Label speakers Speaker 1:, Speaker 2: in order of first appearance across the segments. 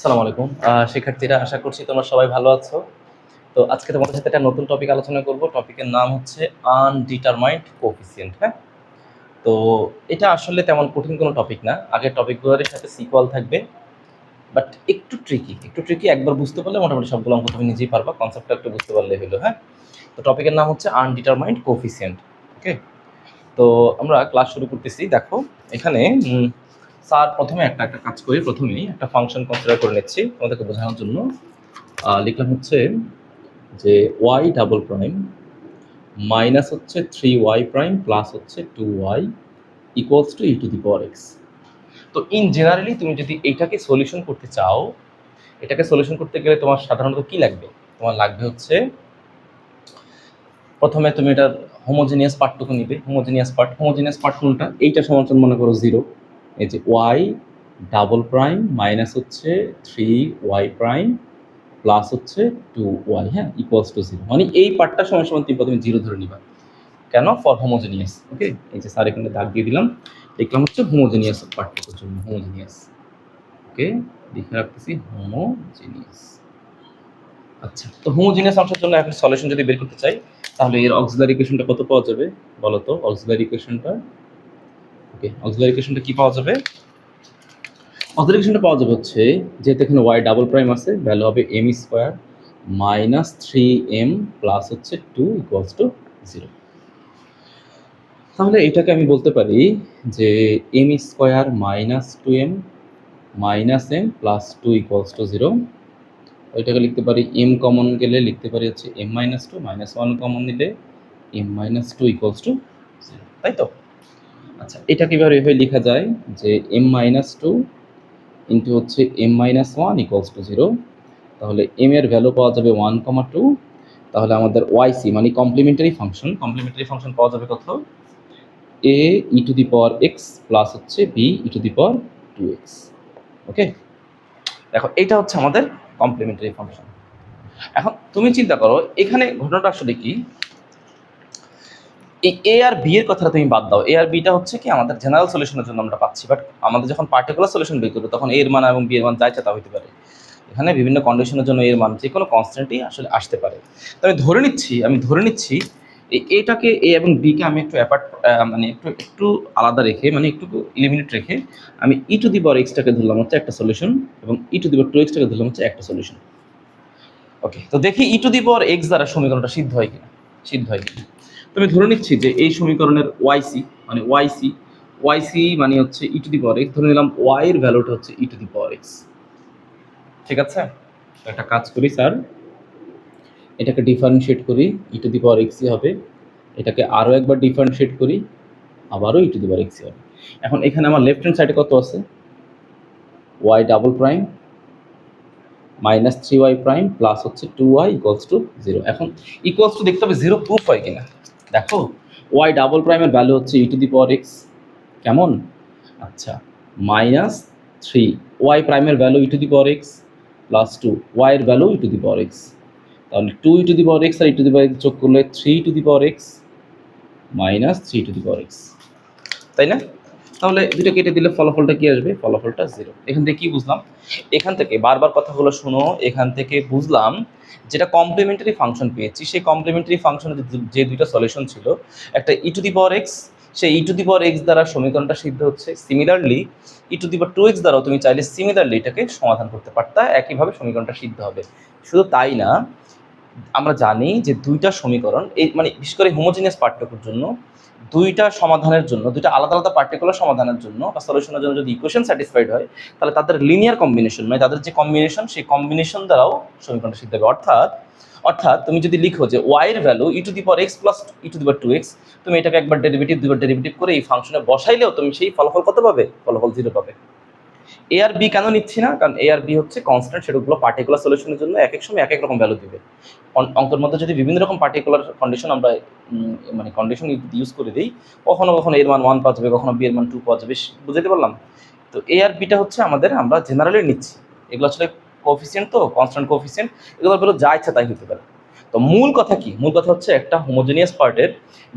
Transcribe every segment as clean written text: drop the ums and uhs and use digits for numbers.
Speaker 1: আসসালামু আলাইকুম শিক্ষার্থীরা, আশা করছি তোমরা সবাই ভালো আছো। তো আজকে তোমাদের সাথে একটা নতুন টপিক আলোচনা করব। টপিকের নাম হচ্ছে আনডিটারমাইন্ড কোএফিসিয়েন্ট। হ্যাঁ, তো এটা আসলে তেমন কঠিন কোনো টপিক না। আগের টপিকগুলোর সাথে সিকুয়াল থাকবে, বাট একটু ট্রিকি। একবার বুঝতে পারলে মোটামুটি সবগুলো অঙ্ক তুমি নিজেই পারবা, কনসেপ্টটা একটু বুঝতে পারলে হলো। হ্যাঁ, তো টপিকের নাম হচ্ছে আনডিটারমাইন্ড কোএফিসিয়েন্ট। ওকে, তো আমরা ক্লাস শুরু করতেছি। দেখো এখানে স্যার প্রথমে একটা কাজ করি, প্রথমেই একটা ফাংশন কনসিডার করে নিচ্ছি তোমাদেরকে বোঝানোর জন্য। লিখলাম হচ্ছে যে ওয়াই ডাবল প্রাইম মাইনাস হচ্ছে 3y প্রাইম প্লাস হচ্ছে 2y ইকুয়ালস টু e⁻x। তো ইন জেনারেলি তুমি যদি এইটাকে সলিউশন করতে চাও, এটাকে সলিউশন করতে গেলে তোমার সাধারণত কি লাগবে? তোমার লাগবে হচ্ছে প্রথমে তুমি এটার হোমোজিনিয়াস পার্টটুকু নিবে। হোমোজিনিয়াস পার্ট কোনটা? এইটা সমান মনে করো 0। এই যে ওয়াই ডাবল প্রাইম মাইনাস হচ্ছে 3y প্রাইম প্লাস হচ্ছে 2y, হ্যাঁ, ইকুয়ালস টু 0, মানে এই পার্টটা সমান তুমি প্রথমে 0 ধরে নিবা। কেন? For homogeneous. ওকে, এই যে স্যার এখানে দাগ দিয়ে দিলাম, দেখলাম হচ্ছে হোমোজিনিয়াস পার্টটুকুর জন্য হোমোজিনিয়াস। ওকে, লিখে রাখতেছি হোমোজিনিয়াস। আচ্ছা, তো হোমোজিনিয়াস অংশের জন্য এখন সলিউশন যদি বের করতে চাই, তাহলে এর অক্সিলারি ইকুয়েশনটা কত পাওয়া যাবে বলো তো? অক্সিলারি ইকুয়েশনটা, ওকে, অক্সিলারি ইকুয়েশনটা কি পাওয়া যাবে? অক্সিলারি ইকুয়েশনটা পাওয়া যাবে হচ্ছে, যেহেতু এখানে ওয়াই ডাবল প্রাইম আছে, ভ্যালু হবে M square minus 3m plus হচ্ছে 2 ইকুয়ালস টু 0। তাহলে এটাকে আমি বলতে পারি যে M square minus 2m minus M plus 2 equals to 0। ওইটাকে লিখতে পারি এম কমন গেলে লিখতে পারি হচ্ছে এম মাইনাস 2, মাইনাস 1 কমন নিলে এম মাইনাস 2 ইকুয়ালস টু 0, তাই তো? আচ্ছা, এটা কিভাবে এভাবে লেখা যায় যে এম মাইনাস 2 ইন্টু হচ্ছে এম মাইনাস 1 ইকুয়ালস টু 0। তাহলে এম এর ভ্যালু পাওয়া যাবে 1,2। তাহলে আমাদের ওয়াইসি মানে কমপ্লিমেন্টারি ফাংশন পাওয়া যাবে কত? A e to the power x plus হচ্ছে b E to the power 2x। Okay, দেখো এটা হচ্ছে আমাদের কমপ্লিমেন্টারি ফাংশন। এখন তুমি চিন্তা করো এখানে ঘটনাটা আসলে কি। এই এ আর বি এর কথাটা তুমি বাদ দাও, এ আর বিটা হচ্ছে কি আমাদের জেনারেল সলিউশনের জন্য আমরা পাচ্ছি, বাট আমাদের যখন পার্টিকুলার সলিউশন বের করবো তখন এর মান এবং বি এর মান যা ইচ্ছা তা হইতে পারে। এখানে বিভিন্ন কন্ডিশনের জন্য এর মান যে কোনো কনস্ট্যান্টই আসলে আসতে পারে। তো আমি ধরে নিচ্ছি এটাকে এ এবং বিকে আমি একটু অ্যাপার্ট মানে একটু আলাদা রেখে, মানে একটু ইলিমিনেট রেখে আমি ই টু দি পাওয়ার এক্সটাকে ধরলাম হচ্ছে একটা সলিউশন এবং ই টু দি পাওয়ার 2x ধরলাম হচ্ছে একটা সলিউশন। ওকে, তো দেখি ই টু দি পাওয়ার এক্স দ্বারা সমীকরণটা সিদ্ধ হয় কিনা। তুমি ধরে নিচ্ছি যে এই সমীকরণের ওয়াইসি মানে হচ্ছে e to the power x, ধরে নিলাম ওয়াই এর ভ্যালুটা হচ্ছে e to the power x. ঠিক আছে, একটা কাজ করি স্যার, এটাকে ডিফারেন্সিয়েট করি, ই টু দি পাওয়ার এক্সই হবে। এটাকে আরও একবার ডিফারেন্সিয়েট করি, আবারও ই টু দি পাওয়ার এক্সই হবে। এখন এখানে আমার লেফট হ্যান্ড সাইডে কত আছে? Y double prime minus 3y prime plus হচ্ছে 2y ইকুয়ালস টু 0। এখন ইকুয়ালস টু দেখতে হবে 0 প্রুফ হয় কিনা। দেখো ওয়াই ডাবল প্রাইমের ভ্যালু হচ্ছে e to the power x, কেমন? আচ্ছা, মাইনাস 3 ওয়াই প্রাইমের value e to the power x plus 2 y এর value e to the power x. তাহলে 2 e to the power x আর e to the power x যোগ করলে 3 to the power x minus 3 to the power x, তাই না? তাহলে দুটো কেটে দিলে ফলাফলটা কি আসবে? ফলাফলটা 0। এখান থেকে কি বুঝলাম? এখান থেকে বারবার কথাগুলো শোনো, এখান থেকে বুঝলাম যেটা কমপ্লিমেন্টারি ফাংশন পেয়েছি, সেই কমপ্লিমেন্টারি ফাংশনের যে দুইটা সলিউশন ছিল, একটা ই টু দি পাওয়ার এক্স, সেই ই টু দি পাওয়ার এক্স দ্বারা সমীকরণটা সিদ্ধ হচ্ছে। Similarly E to the power 2x দ্বারাও তুমি চাইলে সিমিলারলি এটাকে সমাধান করতে পারতা, একইভাবে সমীকরণটা সিদ্ধ হবে। শুধু তাই না, আমরা জানি যে দুইটা সমীকরণ এই মানে বিশেষ করে হোমোজিনিয়াস পার্টটুকুর জন্য দুইটা সমাধানের জন্য, দুইটা আলাদা আলাদা পার্টিকুলার সমাধানের জন্য বা সলিউশনের জন্য যদি ইকুয়েশন স্যাটিসফাইড হয়, তাহলে তাদের লিনিয়ার কম্বিনেশন মানে তাদের যে কম্বিনেশন, সেই কম্বিনেশন দ্বারাও সমীকরণটা সিদ্ধ হবে। অর্থাৎ তুমি যদি লিখো যে ওয়াই এর value e to the power x plus E to the power 2x, তুমি এটাকে একবার ডেরিভেটিভ দুইবার ডেরিভেটিভ করে এই ফাংশনে বসাইলেও তুমি সেই ফলাফল কত পাবে? ফলাফল 0 পাবে। এ আর বি কেন নিচ্ছি না? কারণ এ আর বি হচ্ছে কনস্ট্যান্ট, সেগুলো পার্টিকুলার সলিউশনের জন্য এক এক সময় এক এক রকম ভ্যালু দিবে। অঙ্কের মধ্যে যদি বিভিন্ন রকম পার্টিকুলার কন্ডিশন আমরা মানে কন্ডিশন ইউজ করে দিই, কখনো কখনো এর মান 1 পাওয়া যাবে, কখনো বি এর মান 2 পাওয়া যাবে, বুঝতে পারলাম? তো এ আর বিটা হচ্ছে আমাদের আমরা জেনারেলি নিচ্ছি, এগুলো আসলে কোএফিসিয়েন্ট, তো কনস্ট্যান্ট কোএফিসিয়েন্ট, এগুলোর ভ্যালু যা ইচ্ছা তাই হতে পারে। তো মূল কথা কি? মূল কথা হচ্ছে একটা হোমোজেনিয়াস পার্টের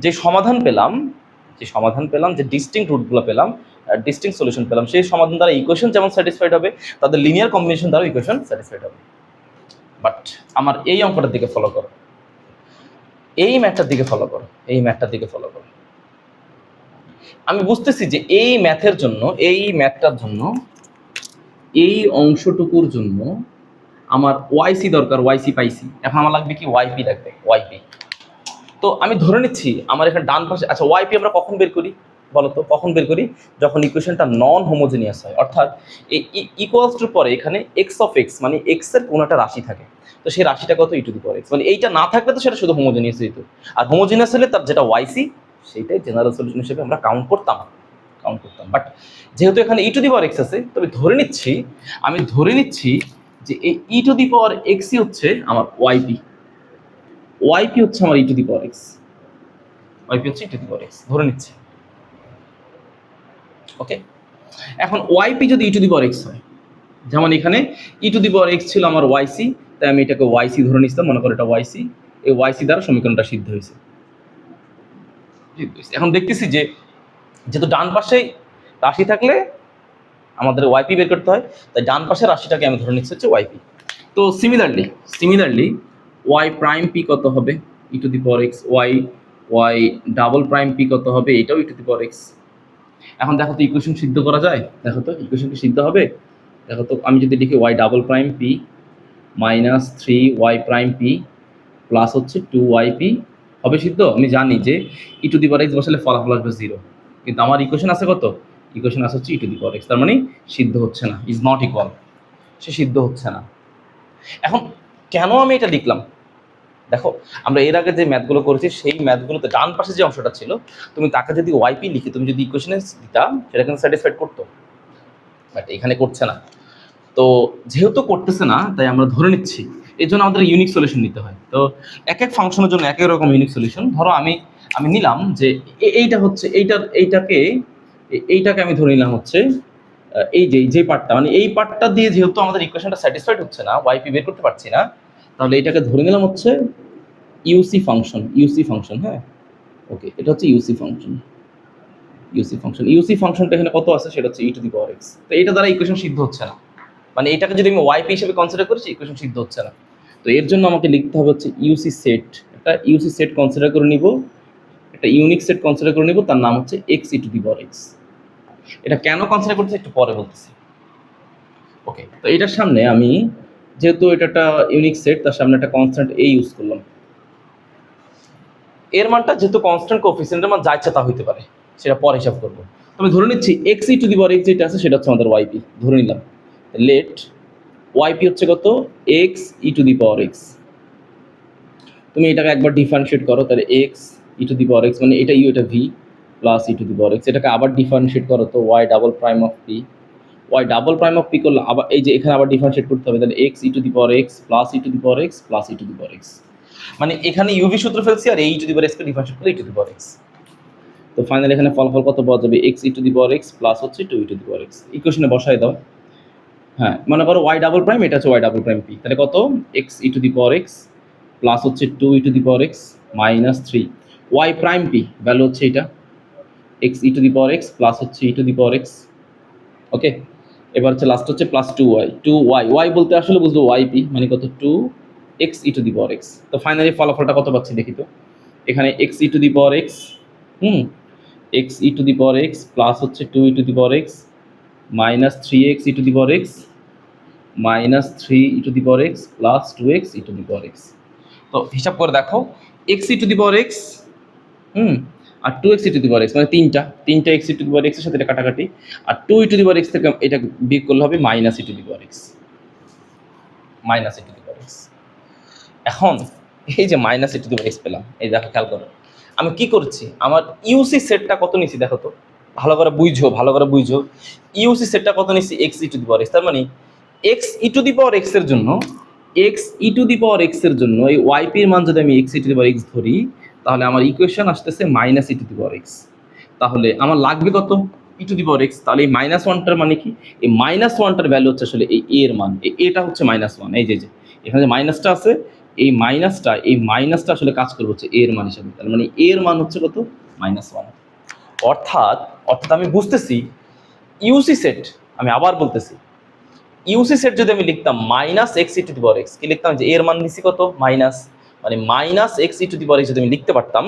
Speaker 1: যে সমাধান পেলাম, যে ডিস্টিংক্ট রুটগুলো পেলাম, ডিস্টিংক্ট সলিউশন পেলাম। সেই সমাধান দ্বারা ইকুয়েশন যেমন স্যাটিসফাইড হবে, তাদের লিনিয়ার কম্বিনেশন দ্বারা ইকুয়েশন স্যাটিসফাইড হবে। বাট আমার এই অঙ্কটার দিকে ফলো করো, এই ম্যাথটার দিকে ফলো করো, এই ম্যাথটার দিকে ফলো করো। আমি বুঝতেছি যে এই ম্যাথের জন্য, এই ম্যাথটার জন্য, এই অংশটুকুর জন্য আমার ওয়াইসি দরকার, ওয়াইসি পাইছি, এখন আমার লাগবে কি ওয়াইপি লাগবে, ওয়াইপি। তো আমি ধরে নিচ্ছি আমার এখানে ডান পাশে, আচ্ছা ওয়াইপি আমরা কখন বের করি বলো তো, কখন বের করি? যখন ইকুয়েশনটা নন হোমোজেনিয়াস হয়, অর্থাৎ এই ইকুয়ালস টুর পরে এখানে এক্স অফ এক্স মানে এক্স এর কোনো একটা রাশি থাকে, তো সেই রাশিটা কত, ই টু দি পাওয়ার এক্স, মানে এইটা না থাকলে তো সেটা শুধু হোমোজেনিয়াস হইতো, আর হোমোজেনিয়াস হলে তার যেটা ওয়াইসি সেইটাই জেনারেল সলিউশন হিসেবে আমরা কাউন্ট করতাম। বাট যেহেতু এখানে ই টু দি পাওয়ার এক্স আছে, তবে আমি ধরে নিচ্ছি যে এই ই টু দি পাওয়ার এক্সই হচ্ছে আমার ওয়াইপি, ওয়াইপি হচ্ছে আমার e to the power x, y p হচ্ছে e to the power x ধরে নিচ্ছি। ওকে, এখন ওয়াইপি যদি ই টু দি পাওয়ার এক্স হয়, যেমন এখানে ই টু দি পাওয়ার এক্স ছিল আমার ওয়াইসি, তাই আমি এটাকে ওয়াইসি ধরে নিচ্ছিলাম, মনে করো এটা ওয়াইসি, এই ওয়াইসি দ্বারা সমীকরণটা সিদ্ধ হয়েছে। এখন দেখতেছি যে যেহেতু ডান পাশে রাশি থাকলে আমাদের ওয়াইপি বের করতে হয়, তাই ডান পাশের রাশিটাকে আমি ধরে নিচ্ছি হচ্ছে ওয়াইপি। তো সিমিলারলি ওয়াই প্রাইম পি কত হবে, e to the power x, y double prime p কত হবে, এটাও ই টু দি পাওয়ার এক্স। এখন দেখো তো ইকুয়েশন সিদ্ধ করা যায়, দেখো তো ইকুয়েশন কি সিদ্ধ হবে, দেখো তো আমি যদি লিখি Y double prime P minus 3y prime P plus হচ্ছে 2y পি হবে সিদ্ধ? আমি জানি যে ই টু দি পাওয়ার এক্স বসালে ফলাফল আসবে 0, কিন্তু আমার ইকুয়েশন আছে কত, ইকুয়েশন আছে হচ্ছে e to the power x, তার মানে সিদ্ধ হচ্ছে না, ইজ নট ইকুয়াল, সে সিদ্ধ হচ্ছে না। এখন কেন আমি এটা লিখলাম, দেখো আমরা এর আগে যে ম্যাথগুলো করেছি সেই ম্যাথগুলোতে ডান পাশে যে অংশটা ছিল, তুমি তাকে যদি ওয়াইপি লিখে তুমি যদি ইকুয়েশনে দিতাম, সেটা কিন্তু স্যাটিসফাইড করতো, বাট এখানে করছে না। তো যেহেতু করতেছে না, তাই আমরা ধরে নিচ্ছি, এই জন্য আমাদের ইউনিক সলিউশন নিতে হয়। তো এক এক ফাংশনের জন্য এক এক রকম ইউনিক সলিউশন। ধরো আমি নিলাম যে এইটা হচ্ছে এইটাকে আমি ধরে নিলাম হচ্ছে এই যে পার্টটা, মানে এই পার্টটা দিয়ে যেহেতু আমাদের ইকুয়েশনটা স্যাটিসফাইড হচ্ছে না, ওয়াইপি বের করতে পারছি না, তাহলে এটাকে ধরে নিলাম হচ্ছে ইউসি ফাংশন। হ্যাঁ, ওকে, এটা হচ্ছে ইউসি ফাংশনটা এখানে কত আছে, সেটা হচ্ছে e to the power x. তো এটা দ্বারা ইকুয়েশন সিদ্ধ হচ্ছে না, মানে এটাকে যদি আমি ওয়াইপি হিসেবে কনসিডার করছি, ইকুয়েশন সিদ্ধ হচ্ছে না। তো এর জন্য আমাকে লিখতে হবে হচ্ছে ইউসি সেট, একটা ইউসি সেট কনসিডার করে নিব, একটা ইউনিক সেট কনসিডার করে নিব, তার নাম হচ্ছে x E to the power x. এটা কেন কনসিডার করতেছি একটু পরে বলতেছি। ওকে, তো এটার সামনে আমি, যেহেতু এটা একটা ইউনিক সেট, তার সামনে একটা কনস্ট্যান্ট এ ইউজ করলাম। এর মানটা যেহেতু কনস্ট্যান্ট কোএফিসিয়েন্টের মান যা ইচ্ছা তা হইতে পারে, সেটা পরে হিসাব করবো। আমি ধরে নিচ্ছি x E to the power x যেটা আছে সেটা হচ্ছে আমাদের ওয়াইপি, ধরে নিলাম। লেট ওয়াইপি হচ্ছে কত, x E to the power X. তুমি এটাকে একবার ডিফারেন্সিয়েট করো, তাহলে X E to the power X মানে এটা ইউ, এটা V plus E to the power X. এটাকে আবার ডিফারেন্সিয়েট করো, তো Y double prime of P করলে আবার এই যে এখানে আবার ডিফারেন্সিয়েট করতে হবে, তাহলে X E to the power x plus E to the power x plus E to the power X, মানে এখানে ইউভি সূত্র ফেলছি আর এই টু দি পাওয়ার এক্সকে ডিফারেন্সিয়েট করলে e to the power x. তো ফাইনালি এখানে ফলাফল কত পাওয়া যাবে, x E to the power x plus হচ্ছে 2 e to the power x. ইকুয়েশনে বসাই দাও। হ্যাঁ, মনে করো ওয়াই ডাবল প্রাইম, এটা হচ্ছে ওয়াই ডাবল প্রাইম পি, তাহলে কত, x E to the power x plus হচ্ছে 2 e to the power x minus 3 y prime p, value হচ্ছে এটা x E to the power x plus হচ্ছে e to the power x. ওকে, এবার হচ্ছে last হচ্ছে plus 2y, Y বলতে আসলে বুঝবো ওয়াইপি মানে কত, 2 x E to the power x. তো ফাইনালি ফলাফলটা কত পাচ্ছি দেখি তো, এখানে x E to the power x, x E to the power x plus হচ্ছে 2 e to the power x minus 3x e to the power x minus 3 e to the power x plus 2x e to the power x. তো হিসাব করে দেখো, x E to the power x R 2x e to the power X, মানে তিনটা x E to the পাওয়ার এক্সের সাথে এটা কাটাকাটি, আর 2 e to the power x থেকে এটা বিয়োগ করলে হবে minus E to the power x, এখন এই যে minus E to the power x পেলাম, এই দেখো খেয়াল করো আমি কি করছি, আমার ইউসি সেটটা কত নিছি দেখো তো, ভালো করে বুঝো ইউসি সেটটা কত নিছি, x E to the power x. তার মানে x E to the power x এর জন্য এই ওয়াইপির মান যদি আমি x E to the power x ধরি, তাহলে আমার ইকুয়েশন আসতেছে minus E to the power x. তাহলে আমার লাগবে কত, ই টু দি পাওয়ার এক্স। তাহলে এই মাইনাস ওয়ানটার মানে কি, এই মাইনাস ওয়ানটার ভ্যালু হচ্ছে আসলে এই এর মান, এটা হচ্ছে মাইনাস ওয়ান। এই যে এখানে যে মাইনাসটা আছে, এই মাইনাসটা আসলে কাজ করবে হচ্ছে এর মান হিসাবে, তার মানে এর মান হচ্ছে কত, -1। অর্থাৎ আমি বুঝতেছি ইউসি সেট, আমি আবার বলতেছি, ইউসি সেট যদি আমি লিখতাম minus x E to the power x, কি লিখতাম যে এর মান নিছি কত মাইনাস, মানে minus x E to the power x যদি আমি লিখতে পারতাম,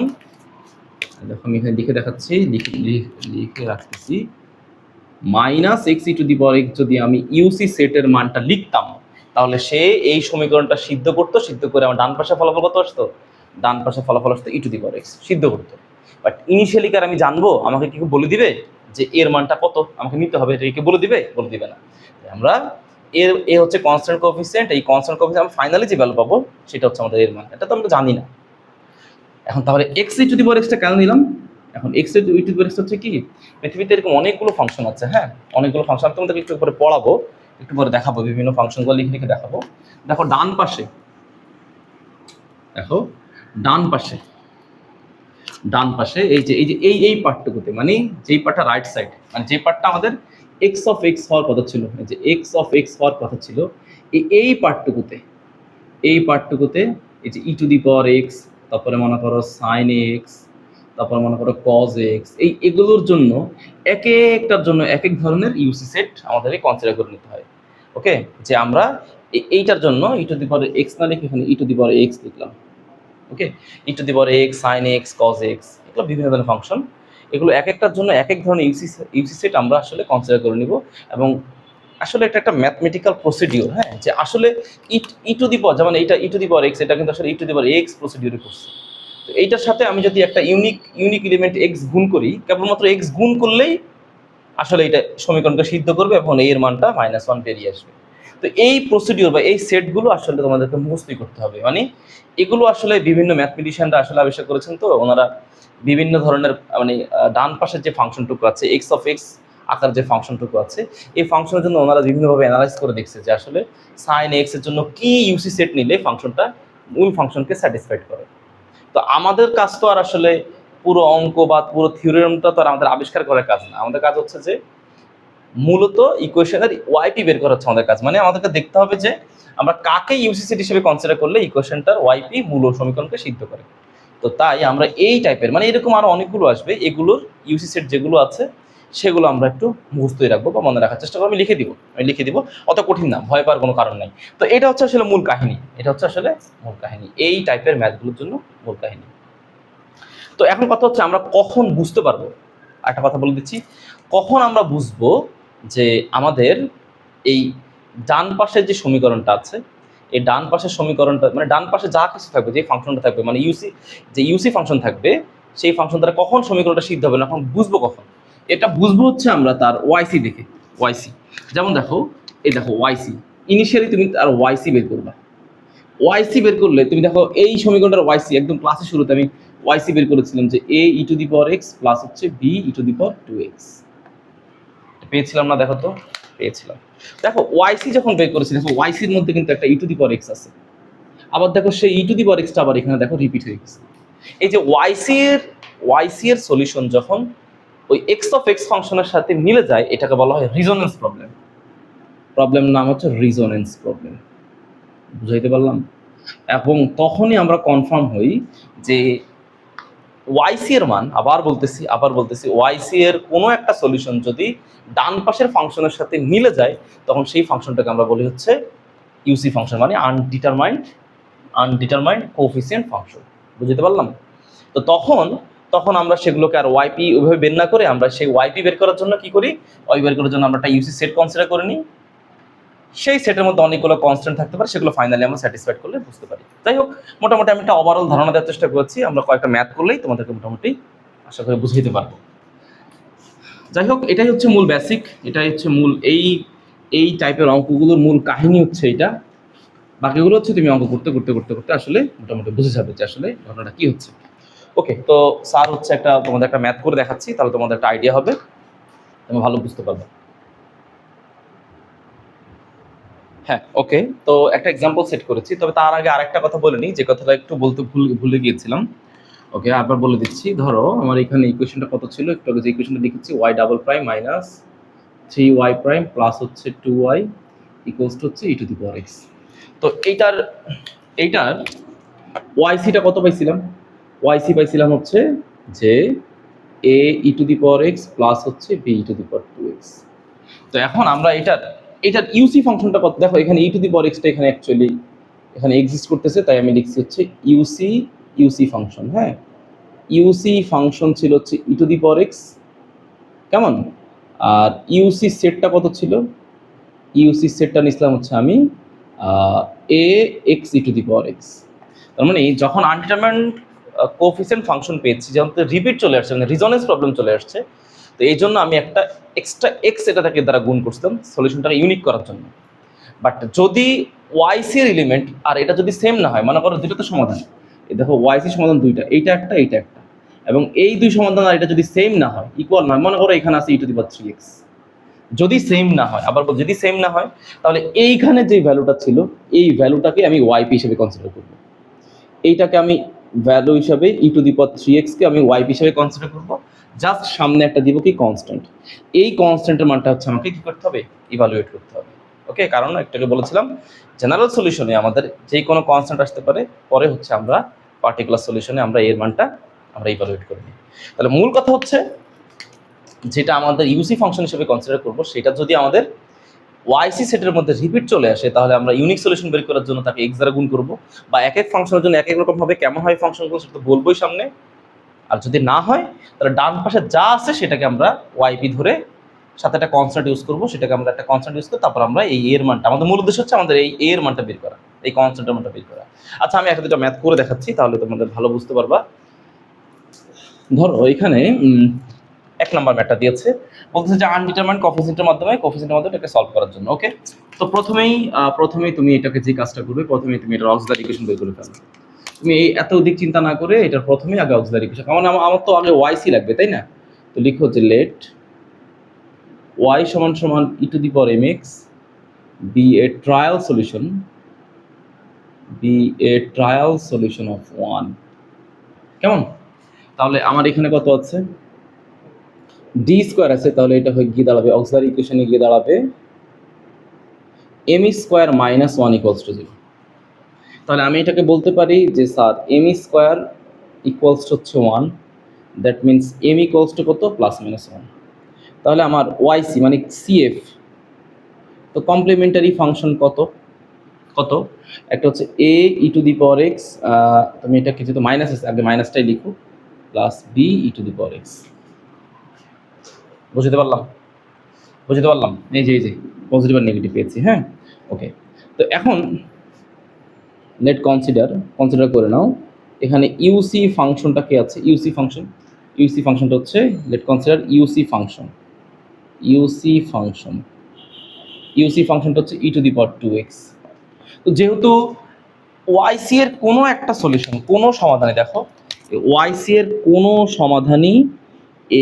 Speaker 1: দেখো আমি এখানে লিখে দেখাচ্ছি, লিখে রাখতেছি, minus x E to the power x যদি আমি ইউসি সেটের মানটা লিখতাম, তাহলে সে এই সমীকরণটা সিদ্ধ করতো, সিদ্ধ করে আমার ডান পাশে ফলাফল কত আসতো, ডান পাশে ফলাফল আসতো ই টু দি পাওয়ার এক্স, সিদ্ধ করতো। বাট ইনিশিয়ালি কার আমি জানবো, আমাকে কি বলে দিবে যে এর মানটা কত আমাকে নিতে হবে, এটা কি বলে দিবে, বলে দিবে না। আমরা এ হচ্ছে কনস্ট্যান্ট কোএফিসিয়েন্ট, এই কনস্ট্যান্ট কোএফিসিয়েন্ট আমরা ফাইনালি যে ভ্যালু পাবো সেটা হচ্ছে আমাদের এর মান, এটা তো আমরা জানি না। এখন তাহলে X E to the power extra কেন নিলাম, এখন x E to the power x হচ্ছে কি, পৃথিবীতে এরকম অনেকগুলো ফাংশন আছে, হ্যাঁ অনেকগুলো ফাংশন, আমি তোমাদেরকে একটু পরে পড়াবো, একটু পরে দেখাবো বিভিন্ন ফাংশনগুলো লিখে লিখে দেখাবো। দেখো ডান পাশে, দেখো ডান পাশে, ডান পাশে এই যে এই পার্টটুকুতে, মানে যেই পার্টটা রাইট সাইড, মানে যে পার্টটা আমাদের এক্স অফ এক্স হওয়ার কথা ছিল, এই যে এক্স অফ এক্স হওয়ার কথা ছিল, এই পার্টটুকুতে, এই পার্টটুকুতে এই যে ই টু দি পাওয়ার এক্স, তারপরে মনে করো সাইন এক্স, তারপর মনে করো কজ এক্স, এগুলোর জন্য এক একটার জন্য এক এক ধরনের ইউসি সেট আমাদেরকে কনসিডার করে নিতে হয়। ওকে, যে আমরা এইটার জন্য ই টু দি পাওয়ার এক্স না লিখে এখানে ই টু দি পাওয়ার এক্স লিখলাম। Okay, e to the power x, sine x, cos x, এগুলো বিভিন্ন ধরনের ফাংশন, এগুলো এক একটার জন্য এক এক ধরনের ইউসি সেট আমরা আসলে কনসিডার করে নিব। এবং আসলে এটা একটা ম্যাথমেটিক্যাল প্রসিডিওর, হ্যাঁ, যে আসলে ই টু দি পাওয়ার, যেমন এইটা ই টু দি পাওয়ার এক্স, এটা কিন্তু আসলে ই টু দি পাওয়ার এক্স প্রসিডিওরে করছে। তো এইটার সাথে আমি যদি একটা ইউনিক এলিমেন্ট এক্স গুণ করি, কেবলমাত্র এক্স গুণ করলেই আসলে এটা সমীকরণটা সিদ্ধ করবে এবং এর মানটা -1 বেরিয়ে আসবে। তো এই প্রসিডিওর বা এই সেটগুলো আসলে তোমাদেরকে মুখস্থই করতে হবে, মানে এগুলো আসলে বিভিন্ন ম্যাথমেটিশিয়ানরা আসলে আবিষ্কার করেছেন। তো ওনারা বিভিন্ন ধরনের, মানে ডান পাশের যে ফাংশনটুকু আছে এক্স অফ এক্স আকার যে ফাংশনটুকু আছে, এই ফাংশনের জন্য ওনারা বিভিন্নভাবে অ্যানালাইজ করে দেখছে যে আসলে সাইন এক্স এর জন্য কি ইউসি সেট নিলে ফাংশনটা মূল ফাংশনকে স্যাটিসফাইড করে। তো আমাদের কাজ তো আর আসলে পুরো অঙ্ক বা পুরো থিওরিটা তো আর আমাদের আবিষ্কার করার কাজ না, আমাদের কাজ হচ্ছে যে মূলত ইকুয়েশনের ওয়াইপি বের করা হচ্ছে আমাদের কাজ। মানে আমাদেরকে দেখতে হবে যে আমরা কাকে ইউসি সেট হিসেবে কনসিডার করলে ইকুয়েশনটার ওয়াইপি মূল সমীকরণকে সিদ্ধ করে। তো তাই আমরা এই টাইপের, মানে এরকম আরো অনেকগুলো আসবে, এগুলোর ইউসি সেট যেগুলো আছে সেগুলো আমরা একটু মুখস্থই রাখবো বা মনে রাখার চেষ্টা করবো। আমি লিখে দিব, অত কঠিন না, ভয় পাওয়ার কোনো কারণ নাই। তো এটা হচ্ছে আসলে মূল কাহিনী, এটা হচ্ছে আসলে মূল কাহিনী এই টাইপের ম্যাথগুলোর জন্য মূল কাহিনী। তো এখন কথা হচ্ছে আমরা কখন বুঝতে পারবো, একটা কথা বলে দিচ্ছি, কখন আমরা বুঝবো যে আমাদের এই ডান পাশের যে সমীকরণটা আছে, এই ডান পাশের সমীকরণটা, মানে ডান পাশে যা কিছু থাকবে, যে ফাংশনটা থাকবে, মানে ইউসি ফাংশন থাকবে, সেই ফাংশন দ্বারা কখন সমীকরণটা সিদ্ধ হবে না, এখন বুঝবো কখন, এটা বুঝবো হচ্ছে আমরা তার ওয়াইসি দেখে। ওয়াইসি যেমন দেখো, এই দেখো ওয়াইসি, ইনিশিয়ালি তুমি তার ওয়াইসি বের করবা, ওয়াইসি বের করলে তুমি দেখো এই সমীকরণটার ওয়াইসি, একদম ক্লাসের শুরুতে আমি ওয়াইসি বের করেছিলাম যে a e to the power x plus হচ্ছে b E to the power 2x, পেয়েছিলাম না, দেখো তো পেয়েছিলাম। দেখো ওয়াইসি যখন বের করেছি, দেখো ওয়াইসির মধ্যে কিন্তু একটা ই টু দি পাওয়ার এক্স আছে, আবার দেখো সেই ই টু দি পাওয়ার এক্সটা আবার এখানে দেখো রিপিট হয়ে গেছে। এই যে ওয়াইসি এর সলিউশন যখন ওই এক্স অফ এক্স ফাংশনের সাথে মিলে যায়, এটাকে বলা হয় রিজোনেন্স প্রবলেম। প্রবলেম নাম হচ্ছে রিজোনেন্স প্রবলেম, বুঝাইতে পারলাম? এবং তখনই আমরা কনফার্ম হই যে ওয়াইসি এর মান, আবার বলতেছি ওয়াইসি এর কোনো একটা সলিউশন যদি ডান পাশের ফাংশনের সাথে মিলে যায়, তখন সেই ফাংশনটাকে আমরা বলি হচ্ছে ইউসি ফাংশন, মানে আনডিটারমাইন্ড কোএফিসিয়েন্ট ফাংশন। বুঝতে পারলাম? তো তখন আমরা সেগুলোকে আর ওয়াইপি ওইভাবে বের না করে আমরা সেই ওয়াইপি বের করার জন্য কি করি, ওয়াই বের করার জন্য আমরা একটা ইউসি সেট কনসিডার করে নিই, সেই সেটের মধ্যে অনেকগুলো কনস্ট্যান্ট থাকতে পারে, সেগুলো ফাইনালি আমরা স্যাটিসফাইড করলে বুঝতে পারি। যাই হোক, মোটামুটি আমি একটা ওভারঅল ধারণা দেওয়ার চেষ্টা করেছি, আমরা কয়েকটা ম্যাথ করলেই তোমাদেরকে মোটামুটি আশা করি বুঝাইতে পারবো। যাই হোক, এটাই হচ্ছে মূল বেসিক, এটাই হচ্ছে মূল এই টাইপের অঙ্কগুলোর মূল কাহিনী হচ্ছে এটা। বাকিগুলো হচ্ছে তুমি অঙ্ক করতে করতে করতে করতে আসলে মোটামুটি বুঝে যাবে যে আসলে ঘটনাটা কি হচ্ছে। ওকে, তো স্যার হচ্ছে তোমাদের একটা ম্যাথ করে দেখাচ্ছি, তাহলে তোমাদের একটা আইডিয়া হবে, তুমি ভালো বুঝতে পারবে। হ্যাঁ, ওকে, তো একটা এক্সাম্পল সেট করেছি, তবে তার আগে আরেকটা কথা বলে নিই, যে কথাটা একটু বলতে ভুলে গিয়েছিলাম। ওকে, আবার বলে দিচ্ছি। ধরো আমার এখানে ইকুয়েশনটা কত ছিল, একটু আগে যে ইকুয়েশনটা লিখেছি, Y double prime minus 3y prime plus হচ্ছে 2y ইকুয়ালস টু হচ্ছে e to the power x. তো এইটার ওয়াইসিটা কত পাইছিলাম? ওয়াইসি পাইছিলাম হচ্ছে, যে a e to the power x plus হচ্ছে b E to the power 2x। এই যে ওয়াইসি, এই ওয়াইসিটা কত পাইছিলাম? ওয়াইসি পাইছিলাম হচ্ছে যে, a e to the power x plus হচ্ছে b E to the power 2x। তো এখন আমরা এটার ইউসি ফাংশনটা কত দেখো, এখানে ই টু দি পাওয়ার এক্সটা এখানে অ্যাকচুয়ালি এখানে এক্সিস্ট করতেছে, তাই আমি লিখছি হচ্ছে ইউসি ফাংশন। হ্যাঁ, ইউসি ফাংশন ছিল হচ্ছে e to the power x, কেমন? আর ইউসি সেটটা কত ছিল? ইউসি সেটটা নিছিলাম হচ্ছে আমি a x E to the power x. তার মানে যখন আনডিটারমাইন্ড কোএফিসিয়েন্ট ফাংশন পেয়েছি, যখন রিপিট চলে আসছে, মানে রিজনেন্স প্রবলেম চলে আসছে, তো এই জন্য আমি একটা এক্সট্রা এক্স এটা থেকে দ্বারা গুণ করছিলাম সলিউশনটাকে ইউনিক করার জন্য। বাট যদি ওয়াইসি এর এলিমেন্ট আর এটা যদি সেম না হয়, মনে করো দুটো তো সমাধান, এই দেখো ওয়াইসি সমাধান দুইটা, এইটা একটা এইটা একটা, এবং এই দুই সমাধান আর এটা যদি সেম না হয়, ইকুয়াল নয়, মনে করো এখানে আছে ই টু দি পাওয়ার 3x, যদি সেম না হয়, আবার যদি সেম না হয়, তাহলে এইখানে যে ভ্যালুটা ছিল এই ভ্যালুটাকে আমি ওয়াইপি হিসেবে কনসিডার করব। এইটাকে আমি ভ্যালু হিসাবে ই টু দি পাওয়ার 3x কে আমি ওয়াইপি হিসেবে কনসিডার করব, জাস্ট সামনে একটা দিব কি কনস্ট্যান্ট। এই কনস্ট্যান্টের মানটা হচ্ছে আমাকে কি করতে হবে? ইভালুয়েট করতে হবে। ওকে, কারণ একটাকে বলেছিলাম জেনারেল সলিউশনে আমাদের যে কোনো কনস্ট্যান্ট আসতে পারে, পরে হচ্ছে আমরা পার্টিকুলার সলিউশনে আমরা এর মানটা আমরা ইভালুয়েট করে নিই। তাহলে মূল কথা হচ্ছে যেটা আমাদের ইউসি ফাংশন হিসেবে কনসিডার করব, সেটা যদি আমাদের ওয়াইসি সেটের মধ্যে রিপিট চলে আসে, তাহলে আমরা ইউনিক সলিউশন বের করার জন্য তাকে এক্স দ্বারা গুণ করব, বা এক এক ফাংশনের জন্য এক এক রকম হবে, কেমন হয় ফাংশনগুলো সেটা তো বলবোই সামনে। আর যদি না হয় তাহলে ডান পাশে যা আছে সেটাকে আমরা ওয়াইপি ধরে সাথে একটা কনস্ট্যান্ট ইউজ করবো, সেটাকে আমরা একটা কনস্ট্যান্ট ইউজ করি, তারপর আমরা এই এর মানটা, আমাদের মূল উদ্দেশ্য হচ্ছে আমাদের এই এর মানটা বের করা, এই কনস্ট্যান্টের মানটা বের করা। আচ্ছা, আমি একটা দুটো ম্যাথ করে দেখাচ্ছি, তাহলে তোমাদের ভালো বুঝতে পারবা। ধরো এখানে 1 নাম্বার ম্যাথটা দিয়েছে, বলতেছে যে আনডিটারমাইন্ড কোএফিসিয়েন্টের মাধ্যমে এটাকে সলভ করার জন্য। ওকে, তো প্রথমেই তুমি এটাকে যে কাজটা করবে, প্রথমেই তুমি এটা অক্সিলারি ইকুয়েশন বের করে ফেলো। তুমি এই এত দিক চিন্তা না করে এটার প্রথমেই আগে অক্সিলারি ইকুয়েশন, কারণ আমার তো আগে ওয়াইসি লাগবে, তাই না? তো লিখো যে লেট y সমান সমান e to the power mx be a trial solution of 1, কেমন? তাহলে আমার এখানে কত আছে? ডি স্কোয়ার আছে, তাহলে এটা হয়ে গিয়ে দাঁড়াবে অক্সিলারি ইকুয়েশনে গিয়ে দাঁড়াবে m square minus 1 equals to 0। তাহলে আমি এটাকে বলতে পারি যে sir m square equals to হচ্ছে 1, that means m equals to কত? Plus minus 1। তাহলে আমার ওয়াইসি মানে সিএফ, তো কমপ্লিমেন্টারি ফাংশন কত? একটা হচ্ছে a e to the power X, তুমি এটা কিছু তো মাইনাস আছে, আগে মাইনাসটাই লিখো, plus B E to the power X. বুঝতে পারলাম? এই যে পজিটিভ আর নেগেটিভ পেয়েছি। হ্যাঁ, ওকে, তো এখন লেট কনসিডার করে নাও এখানে ইউসি ফাংশনটা কি আছে? ইউসি ফাংশনটা হচ্ছে, লেট কনসিডার ইউসি ফাংশনটা হচ্ছে e to the power 2x। তো যেহেতু ওয়াইসি এর কোনো একটা সলিউশন, কোনো সমাধানে, দেখো ওয়াইসি এর কোনো সমাধানই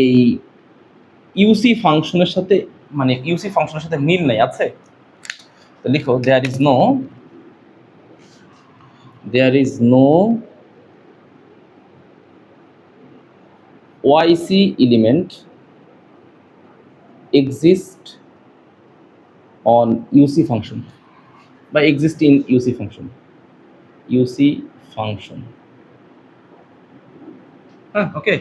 Speaker 1: এই ইউসি ফাংশনের সাথে মিল নাই আছে, তো লিখো there is no YC element exist on UC function বা exist in UC function। হ্যাঁ, ওকে,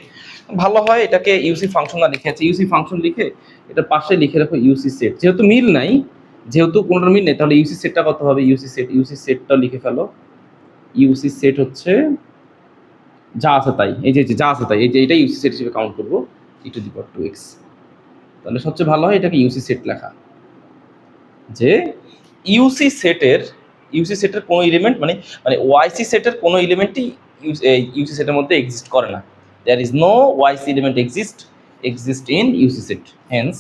Speaker 1: ভালো হয় এটাকে ইউসি ফাংশন না লিখে আছে, ইউসি ফাংশন লিখে এটা পাশে লিখে রাখো ইউসি সেট। যেহেতু কোনোটার মিল নেই, তাহলে ইউসি সেটটা কত হবে? ইউসি সেটটা লিখে ফেলো। ইউসি সেট হচ্ছে যা আছে তাই, এই যে যা আছে তাই, এই যে এটা ইউসি সেট হিসেবে কাউন্ট করবো, ই টু দি পাওয়ার 2x। তাহলে সবচেয়ে ভালো হয় এটাকে ইউসি সেট লেখা, যে ইউসি সেটের কোনো এলিমেন্ট মানে ওয়াইসি সেটের কোনো এলিমেন্টই ইউসি সেটের মধ্যে এক্সিস্ট করে না। There is no YC element exist in UC set. Hence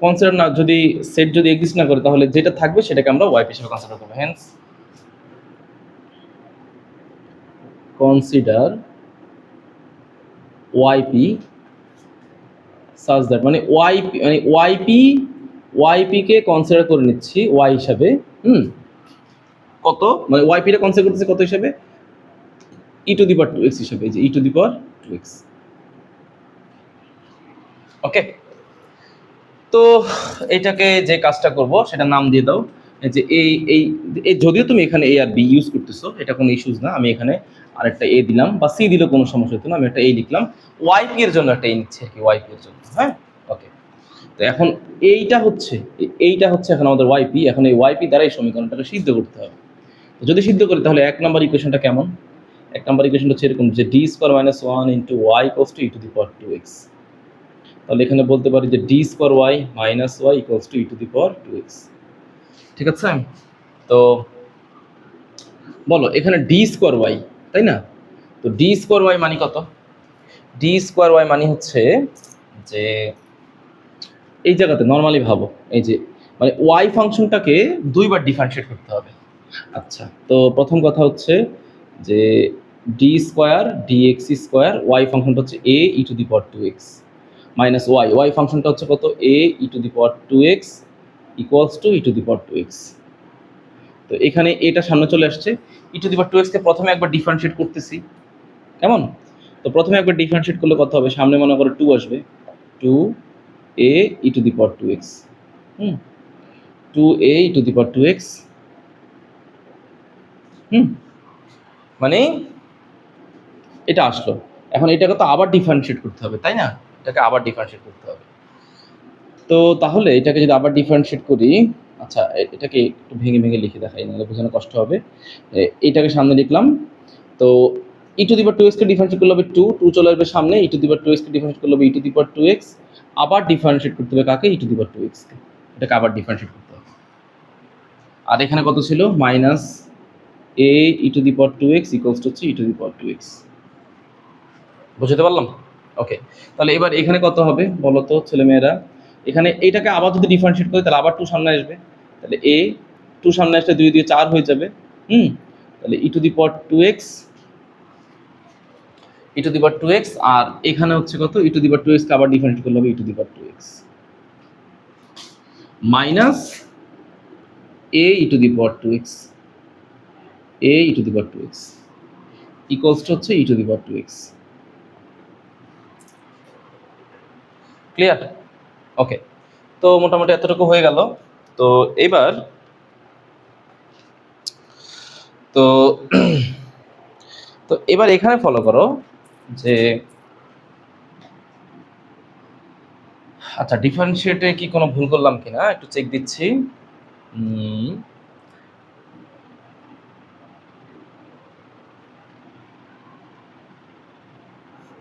Speaker 1: consider না, যদি সেট যদি এক্সিস্ট না করে, তাহলে যেটা থাকবে সেটাকে আমরা ওয়াইপি হিসেবে কনসিডার করবো। Hence consider YP such that, মানে ওয়াইপি কে কনসিডার করে নিচ্ছি ওয়াই হিসাবে। কত? মানে ওয়াইপিটা কনসিডার করতেছি কত হিসাবে? ই টু দি পাওয়ার 2x হিসাবে, যে ই to the power 2x। Okay, তো এটাকে যে কাজটা করব সেটা নাম দিয়ে দাও, যে এই যদিও তুমি এখানে এ আর বি ইউজ করতেছো, এটা কোনো ইস্যুজ না, আমি এখানে আরেকটা এ দিলাম, বা সি দিলেও কোনো সমস্যা হতো না, আমি একটা এ লিখলাম। ওয়াইপি এর জন্য একটা এ নিচ্ছি আর কি, ওয়াইপি এর জন্য। হ্যাঁ, ওকে, তো এখন এইটা হচ্ছে এখন আমাদের ওয়াইপি। এখন এই ওয়াইপি দ্বারা এই সমীকরণটাকে সিদ্ধ করতে হবে। তো যদি সিদ্ধ করি তাহলে 1 নম্বর ইকুয়েশনটা কেমন? 1 নম্বর ইকুয়েশনটা হচ্ছে এরকম যে D square minus 1 into Y equals to E to the power 2x। তাহলে এখানে বলতে পারি যে D square Y minus Y equals to E to the power 2x। ঠিক আছে? তো বলো এখানে ডি স্কোয়ার ওয়াই, তাই না? তো ডি স্কোয়ার ওয়াই মানে কত? ডি স্কোয়ার ওয়াই মানে হচ্ছে যে এই জায়গাতে নর্মালি ভাবো, এই যে মানে ওয়াই ফাংশনটাকে দুইবার ডিফারেন্সিয়েট করতে হবে। আচ্ছা, তো প্রথম কথা হচ্ছে যে D square dx square, y ফাংশনটা হচ্ছে a e to the power 2x minus y ফাংশনটা হচ্ছে কত? A e to the power 2x equals to E to the power 2x। তো এখানে এটা সামনে চলে আসছে। ই টু দি পাওয়ার 2x কে প্রথমে একবার ডিফারেন্সিয়েট করতেছি, কেমন? তো প্রথমে একবার ডিফারেন্সিয়েট করলে কত হবে? সামনে মনে করো 2 আসবে, 2a E to the power 2x, 2a E to the power 2x, মানে এটা আসলো। এখন এটাকে তো আবার ডিফারেন্সিয়েট করতে হবে, তাই না? এটাকে আবার ডিফারেন্সিয়েট করতে হবে। তো তাহলে এটাকে যদি আবার ডিফারেন্সিয়েট করি, আচ্ছা এটাকে একটু ভেঙে ভেঙে লিখে দেখাই, নাহলে বোঝানো কষ্ট হবে। এইটাকে সামনে লিখলাম। তো ই টু দি পাওয়ার 2x কে ডিফারেন্সিয়েট করলে হবে 2 চলে আসবে সামনে, ই টু দি পাওয়ার 2x কে ডিফারেন্সিয়েট করলে হবে e to the power 2x, আবার ডিফারেন্সিয়েট করতে হবে কাকে? ই টু দি পাওয়ার 2x কে। এটাকে আবার ডিফারেন্সিয়েট করতে হবে। আর এখানে কত ছিল? Minus a e to the power 2x equals to হচ্ছে e to the power 2x। বুঝতে পারলাম? ওকে, তাহলে এবার এখানে কত হবে বলো তো ছেলেমেয়েরা? এখানে এইটাকে আবার যদি ডিফারেন্সিয়েট করি তাহলে আবার 2 সামনে আসবে, তাহলে এ 2 সামনে আসলে 2 দিয়ে 4 হয়ে যাবে। তাহলে ই to the power 2x, e to the power 2x, আর এখানে হচ্ছে কত? ই টু দি পাওয়ার 2x কে আবার ডিফারেন্সিয়েট করলে হবে e to the power 2x minus a e to the power 2x, a e to the power 2x equals to হচ্ছে e to the power 2x। Clear? ওকে, তো মোটামুটি এতটুকু হয়ে গেল। তো এবার তো তো এবার এখানে ফলো করো যে আচ্ছা ডিফারেন্সিয়েটে কি কোনো ভুল করলাম কিনা একটু চেক দিচ্ছি।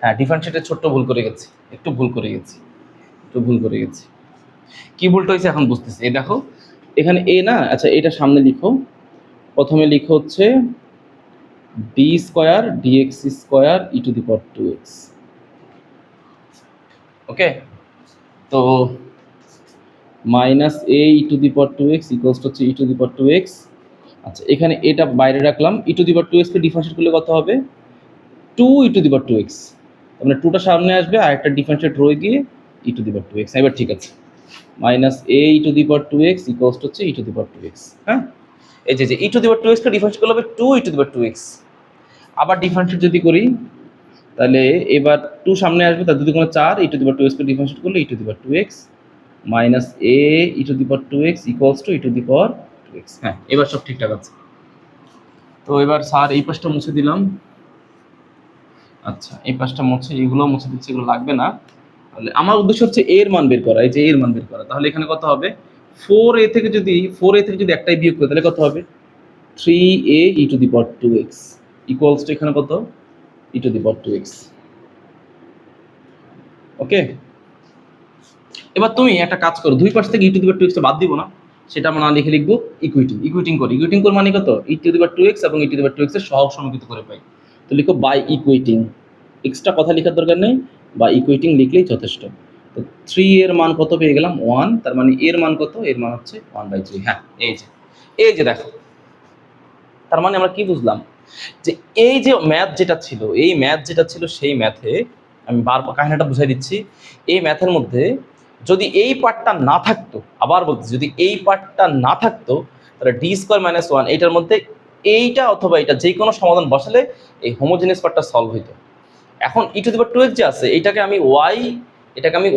Speaker 1: হ্যাঁ, ডিফারেন্সিয়েটে ছোট্ট ভুল করে গেছি, একটু ভুল করে গেছি। কি ভুলটা হয়েছে এখন বুঝতেছি। এই দেখো এখানে এ না, আচ্ছা এটা সামনে লিখো। প্রথমে লিখো হচ্ছে D square dx square e to the power 2x। Okay, তো minus a e to the power 2x equals to হচ্ছে e to the power 2x। আচ্ছা এখানে এটা বাইরে রাখলাম। ই টু দি পাওয়ার 2x কে ডিফারেন্সিয়েট করলে কত হবে? 2 e to the power 2x, মানে 2টা সামনে আসবে আর একটা ডিফারেন্সিয়েট রয়ে গিয়ে ই টু দি পাওয়ার 2x। এবার ঠিক আছে, minus a e to the power 2x equals to হচ্ছে e to the power 2x। হ্যাঁ, এই যে ই টু দি পাওয়ার 2x কে ডিফারেন্সিয়েট করলে হবে 2 e to the power 2x। আবার ডিফারেন্সিয়েট যদি করি তাহলে এবার 2 সামনে আসবে, তার দুই কোনো 4, ই টু দি পাওয়ার 2x কে ডিফারেন্সিয়েট করলে e to the power 2x minus a e to the power 2x equals to E to the power 2x। হ্যাঁ, এবার সব ঠিকঠাক আছে। তো এবার স্যার এই পাশটা মুছে দিলাম। আচ্ছা এই পাশটা মুছে, এগুলো মুছে দিচ্ছি, এগুলো লাগবে না। তাহলে আমার উদ্দেশ্য হচ্ছে এর মান বের করা, এই যে এর মান বের করা। তাহলে এখানে কত হবে? 4a থেকে যদি একটাই বিয়োগ করি তাহলে কত হবে? 3a E to the power 2x equals two এখানে কত? ই টু দি পাওয়ার 2x। ওকে, এবার তুমি একটা কাজ করো, দুই পাশ থেকে ই টু দি পাওয়ার 2x টা বাদ দিব না, সেটা আমরা না লিখে লিখবো ইকুয়েটিং করি। মানে কত? ই টু দি পাওয়ার 2x এবং ই টু দি পাওয়ার 2x এর সহগ সমীকৃত করে পাই। তো লিখো বাই ইকুয়েটিং, এক্সট্রা কথা লেখার দরকার নেই, বা ইকুয়েটিং লিখলেই যথেষ্ট। তো 3 এর মান কত পেয়ে গেলাম? 1, তার মানে এর মান কত? এর মান হচ্ছে 1/3। হ্যাঁ, এই যে দেখো, তার মানে আমরা কি বুঝলাম? যে এই যে ম্যাথ যেটা ছিল, সেই ম্যাথে আমি বারবার কাহিনীটা বুঝাই দিচ্ছি। এই ম্যাথের মধ্যে যদি এই পার্টটা না থাকতো, আবার বলছি যদি এই পার্টটা না থাকতো, তাহলে ডি স্কোয়ার মাইনাস 1 এইটার মধ্যে এইটা অথবা এটা যে কোনো সমাধান বসালে এই হোমোজেনিয়াস পার্টটা সলভ হইতো। এখন ই টু দি পাওয়ার 2x যে আছে এটাকে আমি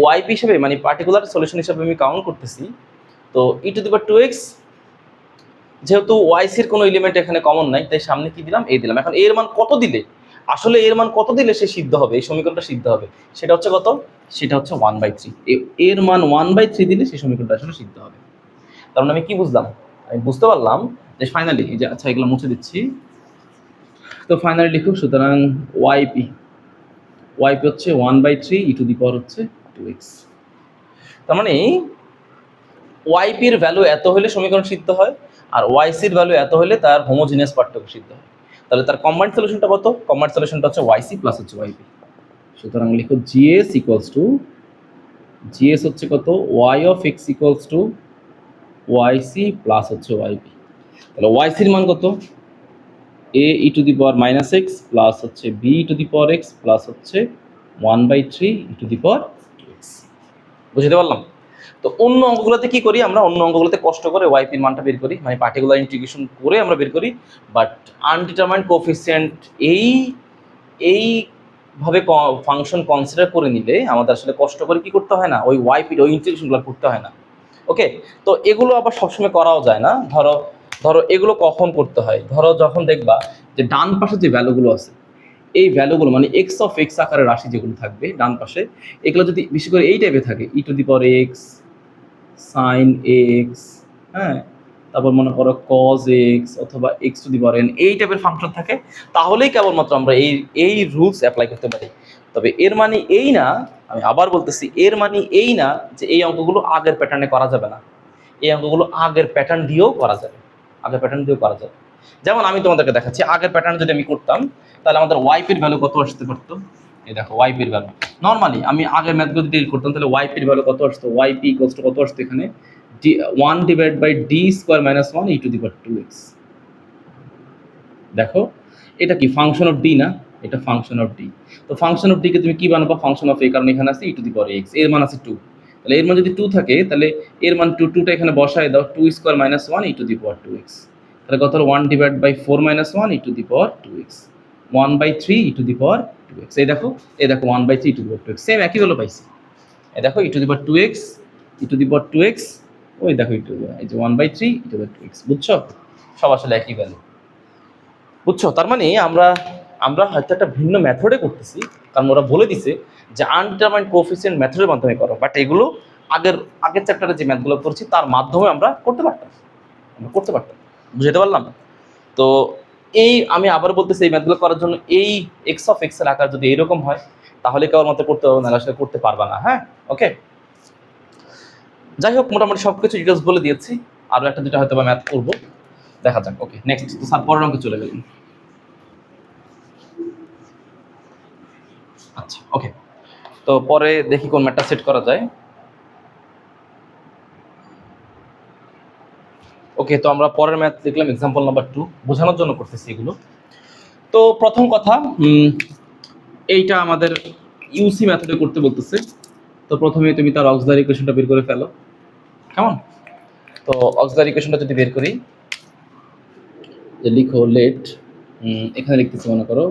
Speaker 1: ওয়াইপি হিসেবে, মানে পার্টিকুলার সলিউশন হিসেবে আমি কাউন্ট করতেছি। তো ই টু দি পাওয়ার 2x যেহেতু ওয়াইসির কোনো এলিমেন্ট এখানে কমন নাই, তাই সামনে কি দিলাম? এ দিলাম। এখন এর মান কত দিলে আসলে এর মান কত দিলে সে সিদ্ধ হবে, এই সমীকরণটা সিদ্ধ হবে, সেটা হচ্ছে কত, সেটা হচ্ছে 1/3। এর মান 1/3 দিলে সেই সমীকরণটা আসলে সিদ্ধ হবে। তার মানে আমি কি বুঝলাম, আমি বুঝতে পারলাম যে ফাইনালি যে আচ্ছা এগুলো মুছে দিচ্ছি। তো ফাইনালি লিখো, সুতরাং ওয়াইপি হচ্ছে 1/3 ই টু দি পাওয়ার হচ্ছে 2x। তার মানে ওয়াইপির ভ্যালু এত হলে সমীকরণ সিদ্ধ হয়, আর ওয়াইসির ভ্যালু এত হলে তার হোমোজিনিয়াস পার্থক্য সিদ্ধ হয়। তাহলে তার কম্বাইন্ড সলিউশনটা কত, কম্বাইন্ড সলিউশনটা হচ্ছে ওয়াইসি প্লাস হচ্ছে ওয়াইপি। সুতরাং লিখো জিএস ইকুয়ালস টু, জিএস হচ্ছে কত, y of x equals to y c plus হচ্ছে ওয়াইপি। তাহলে ওয়াইসির মান কত, a e to the power minus x plus হচ্ছে b E to the power x plus হচ্ছে 1/3 e to the power X. বুঝতে পারলাম? তো অন্য অঙ্কগুলোতে কি করি আমরা, অন্য অঙ্কগুলোতে কষ্ট করে ওয়াইপির মানটা বের করি, মানে পার্টিকুলার ইন্টিগ্রেশন করে আমরা বের করি। বাট আনডিটারমাইন্ড কোএফিসিয়েন্ট এইভাবে ফাংশন কনসিডার করে নিলে আমাদের আসলে কষ্ট করে কি করতে হয় না, ওই ওয়াইপির ওই ইন্টিগ্রেশনগুলো করতে হয় না। ওকে, তো এগুলো আবার সবসময় করাও যায় না। ধরো ধরো এগুলো কখন করতে হয়, ধরো যখন দেখবা যে ডান পাশে যে ভ্যালুগুলো আছে, এই ভ্যালুগুলো মানে এক্স অফ এক্স আকারের রাশি যেগুলো থাকবে ডান পাশে, এগুলো যদি বেশি করে এই টাইপে থাকে, e to the power x, sine x, হ্যাঁ, তারপর মনে করো কজ এক্স অথবা x to the power n, এই টাইপের ফাংশন থাকে, তাহলেই কেবলমাত্র আমরা এই রুলস অ্যাপ্লাই করতে পারি। তবে এর মানে এই না, আমি আবার বলতেছি, এর মানে এই না যে এই অঙ্কগুলো আগের প্যাটার্নে করা যাবে না। এই অঙ্কগুলো আগের প্যাটার্ন দিয়েও করা যাবে, আগের প্যাটার্ন দিয়েও করা যাবে। যেমন আমি তোমাদেরকে দেখাচ্ছি, আগের প্যাটার্ন যদি আমি করতাম তাহলে আমাদের ওয়াইপির ভ্যালু কত আসতে পারতো, এই দেখো ওয়াইপির ভ্যালু নর্মালি আমি আগের ম্যাথগুলো ডিল করতাম, তাহলে ওয়াইপির ভ্যালু কত আসতো, ওয়াইপি ইকুয়ালস টু কত আসতো এখানে, 1 divide by D square minus 1 e to the power 2x। দেখো এটা কি ফাংশন অফ ডি না, এটা ফাংশন অফ ডি। তো ফাংশন অফ ডি কে তুমি কি বানাবো, ফাংশন অফ এ, কারণ এখানে আছে ই টু দি পাওয়ার এক্স, এর মান আছে 2, তাহলে এর মান যদি 2 থাকে তাহলে এর মান 2টা এখানে বসায় দাও, 2 square minus 1 e to the power 2x। তাহলে কত হলো 1 divide by 4 minus 1 e to the power 2x, 1/3 e to the power 2x। এই দেখো 1/3 e to the power 2x, same একই ভ্যালু পাইছি। এই দেখো ই to the power 2x, e to the power 2x, ওই দেখো ই টু দি পাওয়ার, এই যে 1/3 e to the power 2x। বুঝছো, সব আসলে একই ভ্যালু। বুঝছো, তার মানে আমরা আমরা হয়তো একটা ভিন্ন মেথডে করতেছি, কারণ ওরা বলে দিছে যে আনডিটারমাইন্ড কোএফিসিয়েন্ট মেথডের মাধ্যমে করো, বাট এগুলো আগের চ্যাপ্টারে যে ম্যাথগুলো করছি তার মাধ্যমে আমরা করতে পারতাম, বুঝতে পারলাম? তো এই আমি আবার বলতেছি, এই ম্যাথগুলো করার জন্য এই এক্স অফ এক্স এর আকার যদি এইরকম হয় তাহলে কেবলমাত্র করতে পারবো, না আসলে করতে পারবা না। হ্যাঁ, ওকে, যাই হোক মোটামুটি সবকিছু ডিটেলস বলে দিয়েছি, আরও একটা দুটো হয়তো বা ম্যাথ করবো, দেখা যাক। ওকে, নেক্সট। তো স্যার পরের অঙ্কে চলে গেলেন। আচ্ছা, ওকে, তো পরে দেখি কোন ম্যাথটা সেট করা যায়। ওকে, তো আমরা পরের ম্যাথ দেখলাম এক্সাম্পল নাম্বার 2, বোঝানোর জন্য করতেছি এগুলো। তো প্রথম কথা, এইটা আমাদের ইউসি মেথডে করতে বলতেছে। তো প্রথমে তুমি তার অক্সিলারি ইকুয়েশনটা বের করে ফেলো, কেমন? তো অক্সিলারি ইকুয়েশনটা যদি বের করি, যে লিখো লেট, এখানে লিখতেছি মনে করো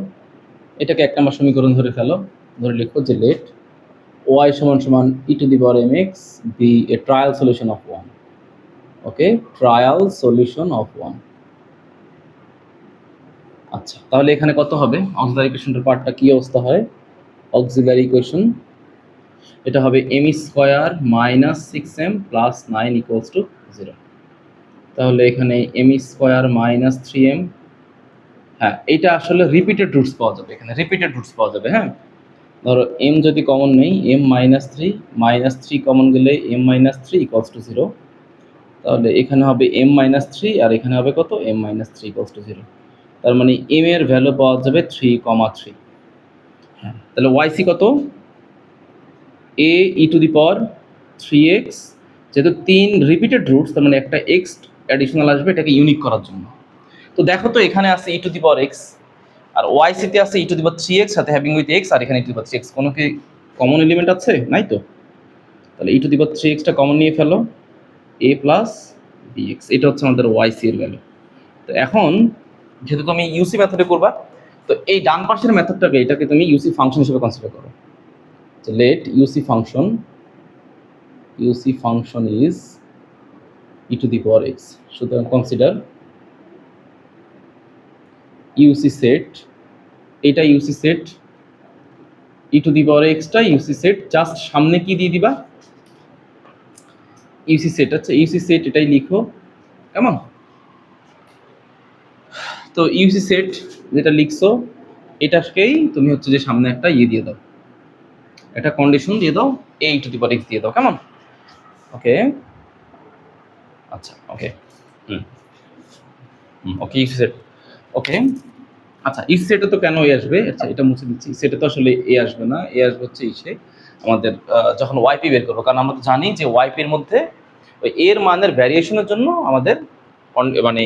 Speaker 1: এটাকে 1 নম্বর সমীকরণ ধরে ফেলো, ধরে লিখো যে লেট ওয়াই সমান সমান e to the power m x be a trial solution of 1। Okay, trial solution of 1। আচ্ছা, তাহলে এখানে কত হবে, অক্সিলারি ইকুয়েশনটার পার্টটা কি অবস্থা হয়, অক্সিলারি ইকুয়েশন এটা হবে M square minus 6m plus 9 equals to 0। তাহলে এখানে এম স্কোয়ার মাইনাস 3m, হ্যাঁ এটা আসলে রিপিটেড রুটস পাওয়া যাবে, এখানে রিপিটেড রুটস পাওয়া যাবে। হ্যাঁ, ধরো এম যদি কমন নেই, এম মাইনাস থ্রি কমন গেলে এম মাইনাস 3 ইকুয়ালস টু 0। তাহলে এখানে হবে এম মাইনাস 3 আর এখানে হবে কত, এম মাইনাস 3 ইকুয়ালস টু 0। তার মানে এম এর ভ্যালু পাওয়া যাবে 3,3। হ্যাঁ, তাহলে ওয়াইসি কত, a e to the power 3x, যেহেতু 3 রিপিটেড রুটস তার মানে একটা এক্স অ্যাডিশনাল আসবে এটাকে ইউনিক করার জন্য। তো দেখো তো এখানে আছে ই টু দি পাওয়ার এক্স, আর ওয়াইসিতে আছে ই টু দি পাওয়ার 3x সাথে হ্যাভিং উইথ এক্স, আর এখানে ই টু দি পাওয়ার 3x, কোনো কি কমন এলিমেন্ট আছে, নাই তো? তাহলে ই টু দি পাওয়ার 3xটা কমন নিয়ে ফেলো, এ প্লাস বিএক্স, এটা হচ্ছে আমাদের ওয়াইসি এর ভ্যালু। তো এখন যেহেতু তুমি ইউসি মেথডে করবা, তো এই ডান পাশের মেথডটাকে এটাকে তুমি ইউসি ফাংশন হিসেবে কনসিডার করো। So let UC function is e to the power x. সুতরাং consider UC set এটা U C set, e to the power এক্সটা ইউসি সেট, জাস্ট সামনে কি দিয়ে দিবা ইউসি সেট। আচ্ছা ইউসি সেট এটাই লিখো কেমন। তো ইউসি সেট যেটা লিখছো এটাকেই তুমি হচ্ছে যে সামনে একটা ইয়ে দিয়ে দাও, একটা কন্ডিশন দিয়ে দাও, এ টু দি পাওয়ার এক্স দিয়ে দাও কেমন। ওকে আচ্ছা ওকে ওকে ইউসি সেট ওকে। আচ্ছা ইস সেটে তো কেন এ আসবে, আচ্ছা এটা মুছে দিচ্ছি, সেটে তো আসলে এ আসবে না, এ আসবে হচ্ছে ইসে আমাদের যখন ওয়াইপি বের করবো, কারণ আমরা তো জানি যে ওয়াইপির মধ্যে ওই এর মানের ভ্যারিয়েশনের জন্য আমাদের মানে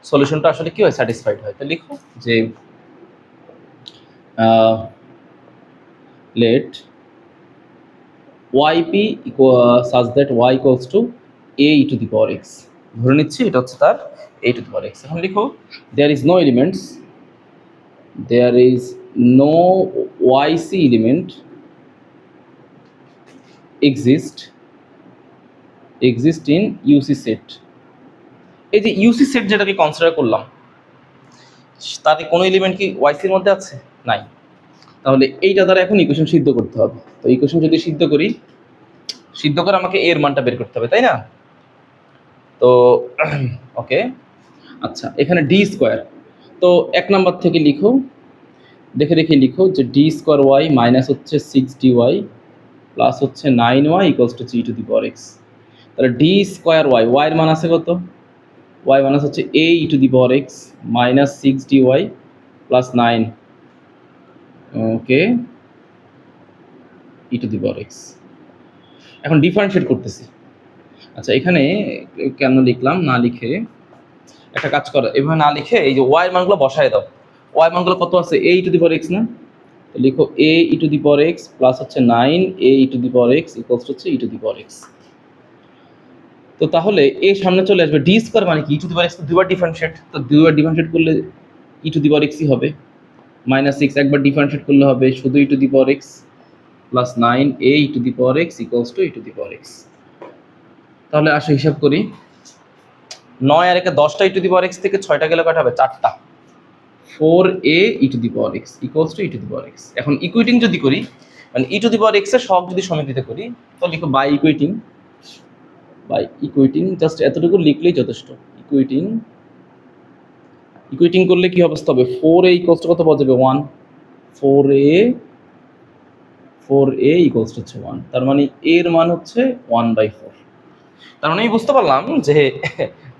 Speaker 1: সলিউশনটা আসলে কি হয়, স্যাটিসফাইড হয়। তো লিখো যে let y p such that y equals to a e to the power x, ধরে নিচ্ছি এটা হচ্ছে তার এ টু দি পাওয়ার এক্স। এখন লিখো there is no elements, there is no yc element exist in UC set। এই যে ইউসি সেট যেটাকে কনসিডার করলাম তাতে কোনো এলিমেন্ট কি yc এর মধ্যে আছে, নাই। তাহলে এইটা দ্বারা এখন ইকুয়েশন সিদ্ধ করতে হবে। তো ইকুয়েশন যদি সিদ্ধ করি, সিদ্ধ করে আমাকে এর মানটা বের করতে হবে, তাই না। তো ওকে আচ্ছা এখানে ডি স্কোয়ার, তো এক নাম্বার থেকে লিখো, দেখে দেখে লিখো যে ডি স্কোয়ার ওয়াই মাইনাস হচ্ছে 6dy প্লাস হচ্ছে 9y equals to g to the power x. তাহলে ডি স্কোয়ার ওয়াই, ওয়াইয়ের মান আছে কত, ওয়াই মাইনাস হচ্ছে a e to the power x minus 6dy plus 9 okay e to the power x. এখন differentiate করতেছি। আচ্ছা এখানে কেন লিখলাম, না লিখে একটা কাজ করো, এভাবে না লিখে এই যে ওয়াই মানগুলো বসায় দাও। ওয়াই মানগুলো কত আছে, এ e to the power x না, তো লিখো a e to the power x plus হচ্ছে 9 a e to the power x equals হচ্ছে e to the power x. তো তাহলে এ সামনে চলে আসবে, ডি স্কোয়ার মানে কি, ই টু দি পাওয়ার এক্স দুইবার ডিফারেন্সিয়েট, তো দুইবার ডিফারেন্সিয়েট করলে ই টু দি পাওয়ার এক্সই হবে, মাইনাস 6 একবার ডিফারেন্সিয়েট করলে হবে শুধু e to the power x plus 9 a e to the power x equals to E to the power x. তাহলে আসো হিসাব করি, 9 আর একে 10টা ই টু দি পাওয়ার এক্স থেকে 6টা গেলে কয়টা হবে, 4টা, 4a E to the power x equals to E to the power x. এখন ইকুয়েটিং যদি করি, মানে ই টু দি পাওয়ার এক্স এর সহগ যদি সমীকৃত করি, তো লিখো বাই ইকুয়েটিং জাস্ট এতটুকু লিখলেই যথেষ্ট। ইকুয়েটিং করলে কি অবস্থা হবে, 4a ইকুয়ালস টু কত পাওয়া যাবে, 1, 4a ইকুয়ালস টু হচ্ছে 1, তার মানে এর মান হচ্ছে 1/4। তার মানে আমি বুঝতে পারলাম যে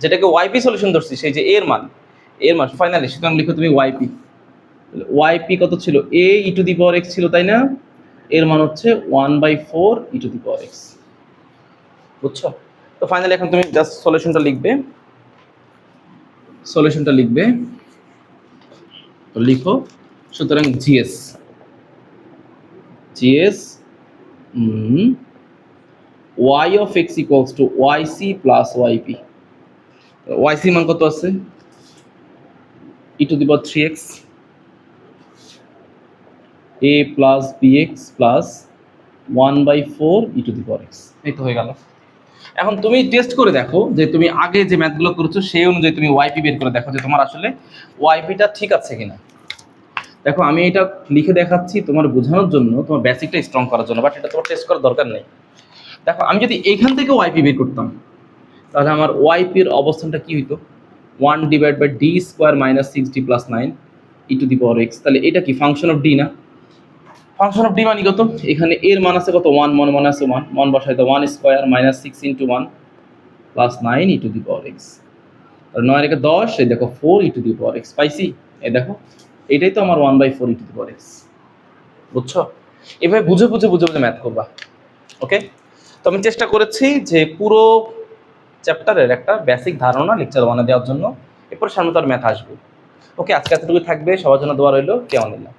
Speaker 1: যেটাকে ওয়াইপি সলিউশন ধরছি সেই যে এর মান ফাইনালি, সুতরাং লিখো তুমি ওয়াইপি কত ছিল, এ e to the power x ছিল তাই না, এর মান হচ্ছে 1/4 ই টু দি পাওয়ার এক্স, বুঝছো। তো ফাইনালি এখন তুমি জাস্ট সলিউশনটা লিখবে, তো লিখো সুতরাং GS y of x equals to yc plus yp। yc মান কত আছে, e to the power 3x a plus bx plus 1/4 e to the power x, এই তো হয়ে গেল। এখন তুমি টেস্ট করে দেখো যে তুমি আগে যে ম্যাথগুলো করেছো সেই অনুযায়ী তুমি ওয়াইপি বের করে দেখো যে তোমার আসলে ওয়াইপিটা ঠিক আছে কিনা। দেখো আমি এটা লিখে দেখাচ্ছি তোমার বোঝানোর জন্য, তোমার বেসিকটা স্ট্রং করার জন্য, বাট এটা তোমার টেস্ট করার দরকার নেই। দেখো আমি যদি এইখান থেকে ওয়াইপি বের করতাম তাহলে আমার ওয়াইপির অবস্থানটা কি হইতো, 1 divide by D square minus 6d plus 9 e to the power x. তাহলে এটা কি ফাংশন অফ ডি না, ফাংশন অফ ডি মানে কত, এখানে এর মান আছে কত, 1, মনে আছে 1 বসাই দাও, 1 square minus 6 into 1 plus 9 e to the power x. আর 9 একে 10, এই দেখো 4 ই টু দি পাওয়ার এক্স পাইছি, এই দেখো এটাই তো আমার 1/4 ই টু দি পাওয়ার এক্স, বুঝছো। এভাবে বুঝে ম্যাথ করবা, ওকে। তো আমি চেষ্টা করেছি যে পুরো চ্যাপ্টারের একটা বেসিক ধারণা লেকচার 1 দেওয়ার জন্য, এরপর সামনে তো আর ম্যাথ আসবে। ওকে আজকে এতটুকু থাকবে, সবার জন্য দোয়া রইল, কেমন দিলাম।